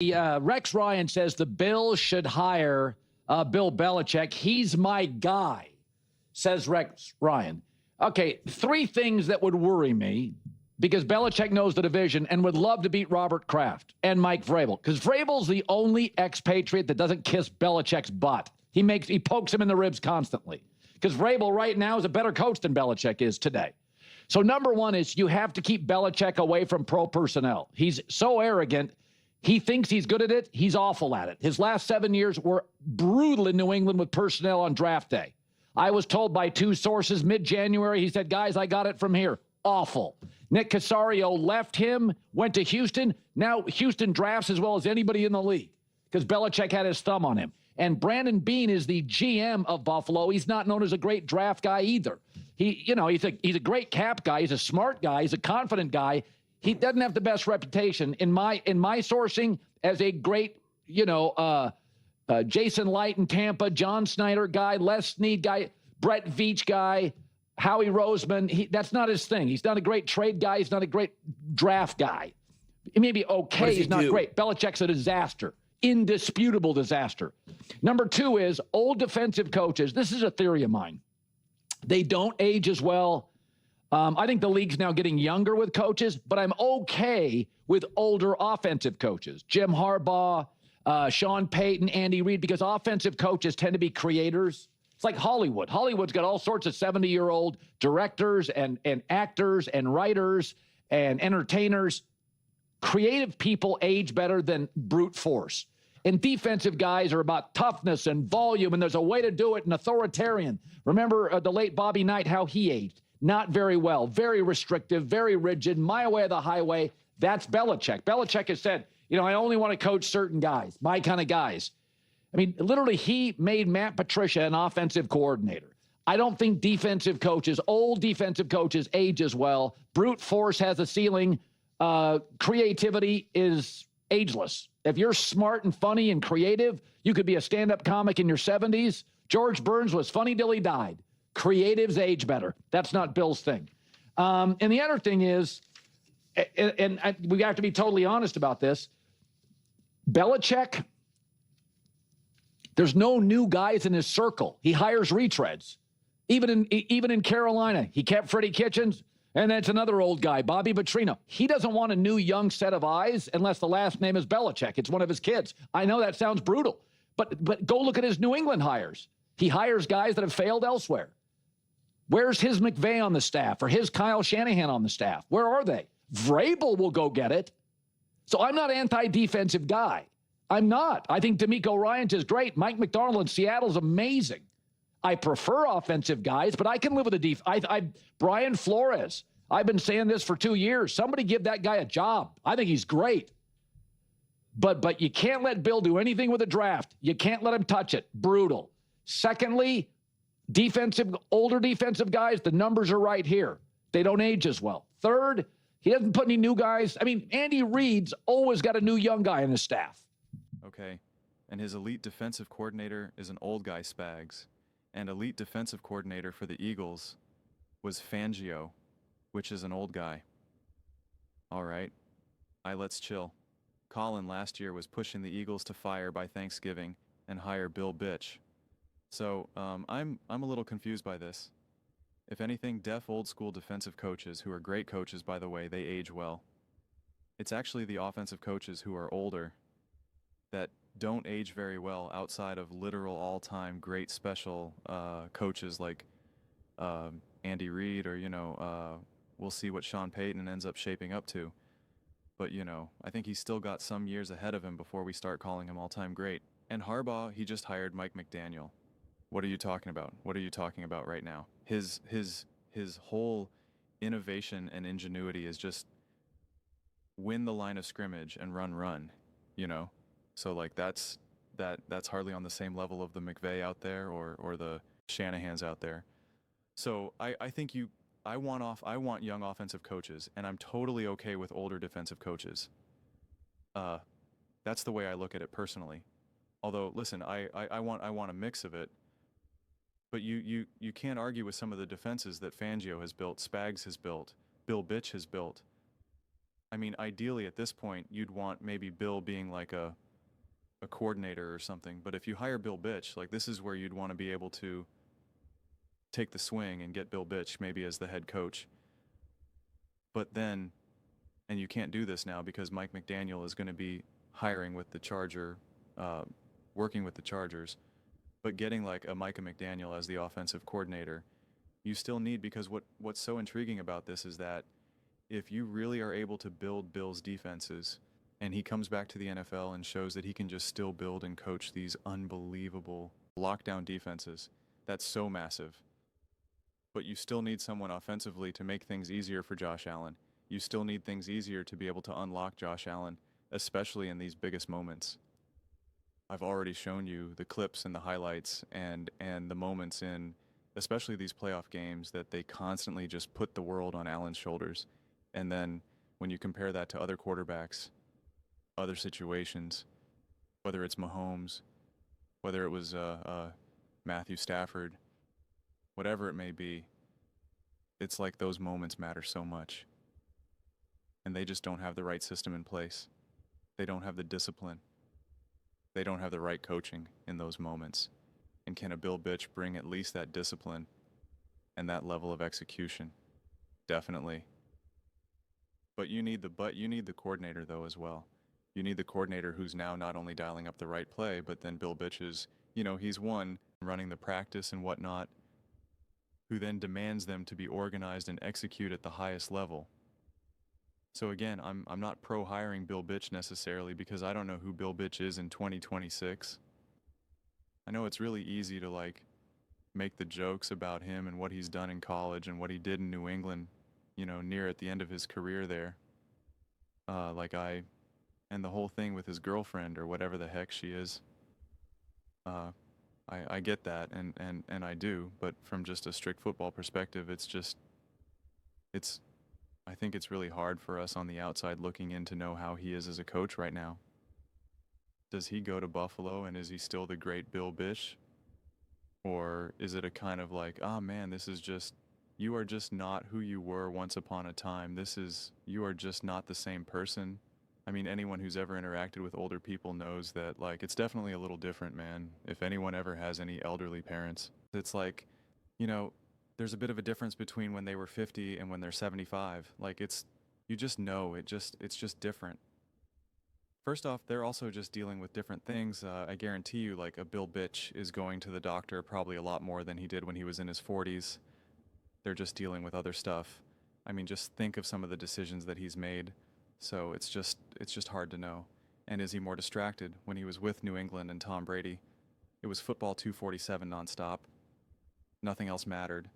Rex Ryan says the Bills should hire Bill Belichick. He's my guy, says Rex Ryan. Okay, three things that would worry me because Belichick knows the division and would love to beat Robert Kraft and Mike Vrabel because Vrabel's the only expatriate that doesn't kiss Belichick's butt. He pokes him in the ribs constantly because Vrabel right now is a better coach than Belichick is today. So number one is you have to keep Belichick away from pro personnel. He's so arrogant. He thinks he's good at it. He's awful at it. His last 7 years were brutal in New England with personnel on draft day. I was told by two sources mid-January, he said, guys, I got it from here. Awful. Nick Casario left him, went to Houston. Now Houston drafts as well as anybody in the league because Belichick had his thumb on him. And Brandon Beane is the GM of Buffalo. He's not known as a great draft guy either. He's a great cap guy. He's a smart guy. He's a confident guy. He doesn't have the best reputation in my sourcing as a great, Jason Light in Tampa, John Snyder guy, Les Snead guy, Brett Veach guy, Howie Roseman. That's not his thing. He's not a great trade guy. He's not a great draft guy. He may be okay. He's not great. Belichick's a disaster, indisputable disaster. Number two is old defensive coaches. This is a theory of mine. They don't age as well. I think the league's now getting younger with coaches, but I'm okay with older offensive coaches. Jim Harbaugh, Sean Payton, Andy Reid, because offensive coaches tend to be creators. It's like Hollywood. Hollywood's got all sorts of 70-year-old directors and actors and writers and entertainers. Creative people age better than brute force. And defensive guys are about toughness and volume, and there's a way to do it, and authoritarian. Remember the late Bobby Knight, how he aged. Not very well, very restrictive, very rigid, my way or the highway. That's Belichick. Belichick has said, I only want to coach certain guys, my kind of guys. I mean, literally, he made Matt Patricia an offensive coordinator. I don't think defensive coaches, old defensive coaches, age as well. Brute force has a ceiling. Creativity is ageless. If you're smart and funny and creative, you could be a stand-up comic in your 70s. George Burns was funny till he died. Creatives age better. That's not Bill's thing. And the other thing is, and we have to be totally honest about this, Belichick, there's no new guys in his circle. He hires retreads. Even in Carolina, he kept Freddie Kitchens, and that's another old guy, Bobby Petrino. He doesn't want a new young set of eyes unless the last name is Belichick. It's one of his kids. I know that sounds brutal, but go look at his New England hires. He hires guys that have failed elsewhere. Where's his McVay on the staff or his Kyle Shanahan on the staff? Where are they? Vrabel will go get it. So I'm not anti-defensive guy. I'm not. I think D'Amico Ryans is great. Mike McDonald in Seattle's amazing. I prefer offensive guys, but I can live with a Brian Flores. I've been saying this for 2 years. Somebody give that guy a job. I think he's great. But you can't let Bill do anything with a draft. You can't let him touch it. Brutal. Secondly, older defensive guys, the numbers are right here. They don't age as well. Third, he doesn't put any new guys. I mean, Andy Reid's always got a new young guy in his staff. Okay, and his elite defensive coordinator is an old guy, Spags. And elite defensive coordinator for the Eagles was Fangio, which is an old guy. All right, let's chill. Colin last year was pushing the Eagles to fire by Thanksgiving and hire Bill Bitch. So I'm a little confused by this. If anything, deaf old school defensive coaches, who are great coaches by the way, they age well. It's actually the offensive coaches who are older that don't age very well outside of literal all-time great special coaches like Andy Reid or we'll see what Sean Payton ends up shaping up to. But I think he's still got some years ahead of him before we start calling him all-time great. And Harbaugh, he just hired Mike McDaniel. What are you talking about? What are you talking about right now? His whole innovation and ingenuity is just win the line of scrimmage and run, So like that's hardly on the same level of the McVay out there or the Shanahans out there. So I think I want young offensive coaches, and I'm totally okay with older defensive coaches. That's the way I look at it personally. Although, listen, I want a mix of it. But you can't argue with some of the defenses that Fangio has built, Spags has built, Bill Bitch has built. I mean, ideally at this point, you'd want maybe Bill being like a coordinator or something. But if you hire Bill Bitch, like this is where you'd want to be able to take the swing and get Bill Bitch maybe as the head coach. But then, and you can't do this now because Mike McDaniel is going to be hiring with the working with the Chargers. But getting like a Micah McDaniel as the offensive coordinator, you still need, because what's so intriguing about this is that if you really are able to build Bill's defenses and he comes back to the NFL and shows that he can just still build and coach these unbelievable lockdown defenses, that's so massive. But you still need someone offensively to make things easier for Josh Allen. You still need things easier to be able to unlock Josh Allen, especially in these biggest moments. I've already shown you the clips and the highlights and the moments in especially these playoff games that they constantly just put the world on Allen's shoulders. And then when you compare that to other quarterbacks, other situations, whether it's Mahomes, whether it was Matthew Stafford, whatever it may be, it's like those moments matter so much. And they just don't have the right system in place. They don't have the discipline. They don't have the right coaching in those moments. And can a Bill Bitch bring at least that discipline and that level of execution? Definitely. But you need the coordinator though as well. You need the coordinator who's now not only dialing up the right play, but then Bill Bitch is, he's one running the practice and whatnot, who then demands them to be organized and execute at the highest level. So again, I'm not pro hiring Bill Bitch necessarily because I don't know who Bill Bitch is in 2026. I know it's really easy to like make the jokes about him and what he's done in college and what he did in New England, near at the end of his career there. And the whole thing with his girlfriend or whatever the heck she is. I get that and I do, but from just a strict football perspective, I think it's really hard for us on the outside looking in to know how he is as a coach right now. Does he go to Buffalo and is he still the great Bill Bish? Or is it a kind of like, oh man, you are just not who you were once upon a time. You are just not the same person. I mean, anyone who's ever interacted with older people knows that, like, it's definitely a little different, man. If anyone ever has any elderly parents, it's like, there's a bit of a difference between when they were 50 and when they're 75. Like, you just know, it's just different. First off, they're also just dealing with different things. I guarantee you, like, a Bill Bitch is going to the doctor probably a lot more than he did when he was in his 40s. They're just dealing with other stuff. I mean, just think of some of the decisions that he's made. So it's just hard to know. And is he more distracted? When he was with New England and Tom Brady, it was football 247 nonstop. Nothing else mattered.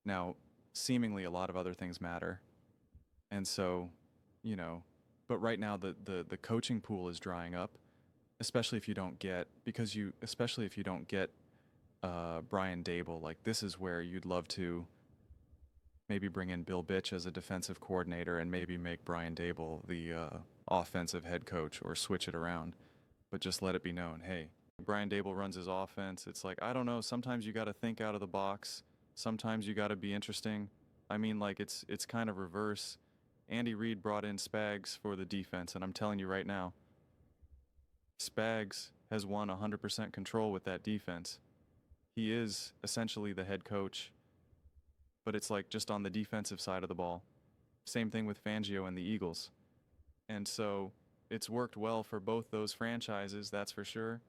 Now, seemingly a lot of other things matter. And so, but right now the coaching pool is drying up, especially if you don't get Brian Dable. Like, this is where you'd love to maybe bring in Bill Bitch as a defensive coordinator and maybe make Brian Dable the offensive head coach or switch it around. But just let it be known, hey, Brian Dable runs his offense. It's like, I don't know, sometimes you got to think out of the box. Sometimes you got to be interesting. I mean, like, it's kind of reverse. Andy Reid brought in Spags for the defense, and I'm telling you right now, Spags has won 100% control with that defense. He is essentially the head coach, but it's like just on the defensive side of the ball. Same thing with Fangio and the Eagles. And so it's worked well for both those franchises, that's for sure.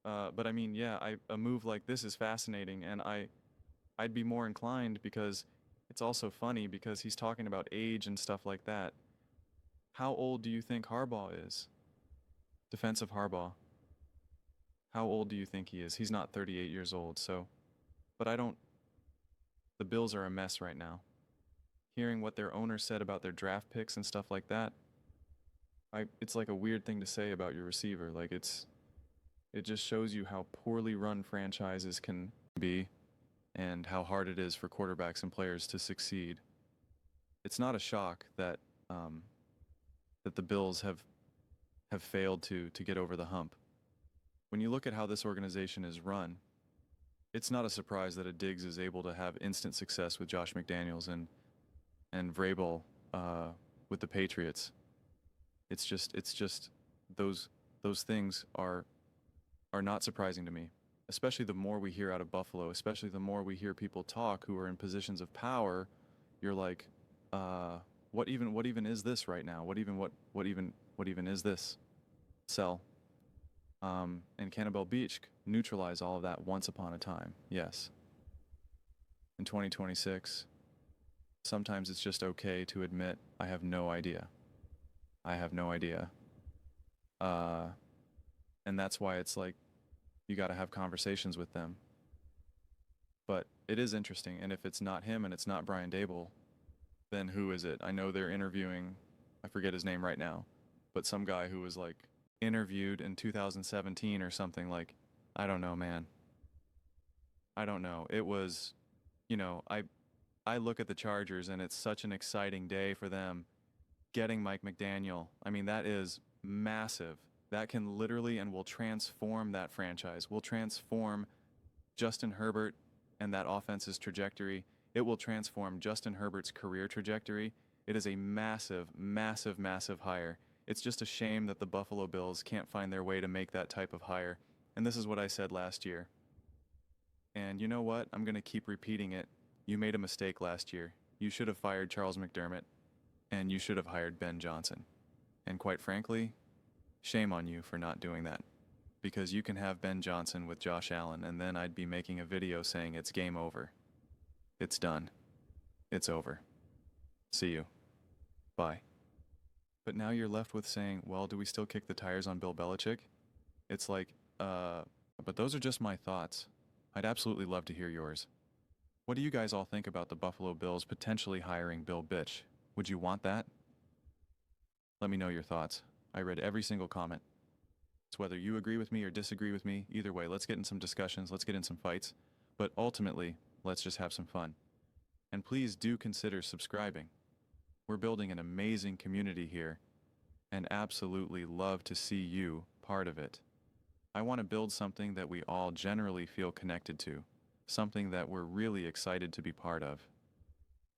But I mean, yeah, a move like this is fascinating, and I'd be more inclined because it's also funny because he's talking about age and stuff like that. How old do you think Harbaugh is? Defensive Harbaugh. How old do you think he is? He's not 38 years old, so. But the Bills are a mess right now. Hearing what their owner said about their draft picks and stuff like that, it's like a weird thing to say about your receiver. Like, it just shows you how poorly run franchises can be and how hard it is for quarterbacks and players to succeed. It's not a shock that the Bills have failed to get over the hump. When you look at how this organization is run, it's not a surprise that a Diggs is able to have instant success with Josh McDaniels and Vrabel with the Patriots. It's just those things are not surprising to me, especially the more we hear out of Buffalo, especially the more we hear people talk who are in positions of power. You're like, what even is this right now? What even is this? Sell. And Cannibal Beach neutralize all of that once upon a time. Yes. In 2026, sometimes it's just okay to admit, I have no idea. I have no idea. And that's why it's like, you got to have conversations with them. But it is interesting. And if it's not him and it's not Brian Dable, then who is it? I know they're interviewing, I forget his name right now, but some guy who was like interviewed in 2017 or something. Like, I don't know, man. I don't know. It was, you know, I look at the Chargers and it's such an exciting day for them getting Mike McDaniel. I mean, that is massive. That can literally and will transform that franchise, will transform Justin Herbert and that offense's trajectory. It will transform Justin Herbert's career trajectory. It is a massive, massive, massive hire. It's just a shame that the Buffalo Bills can't find their way to make that type of hire. And this is what I said last year. And you know what? I'm going to keep repeating it. You made a mistake last year. You should have fired Charles McDermott, and you should have hired Ben Johnson. And quite frankly, shame on you for not doing that. Because you can have Ben Johnson with Josh Allen, and then I'd be making a video saying it's game over. It's done. It's over. See you. Bye. But now you're left with saying, well, do we still kick the tires on Bill Belichick? It's like, but those are just my thoughts. I'd absolutely love to hear yours. What do you guys all think about the Buffalo Bills potentially hiring Bill Bitch? Would you want that? Let me know your thoughts. I read every single comment. It's whether you agree with me or disagree with me. Either way, let's get in some discussions, let's get in some fights. But ultimately, let's just have some fun. And please do consider subscribing. We're building an amazing community here, and absolutely love to see you part of it. I want to build something that we all generally feel connected to, something that we're really excited to be part of.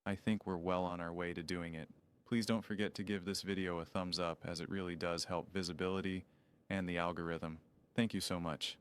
I think we're well on our way to doing it. Please don't forget to give this video a thumbs up, as it really does help visibility and the algorithm. Thank you so much.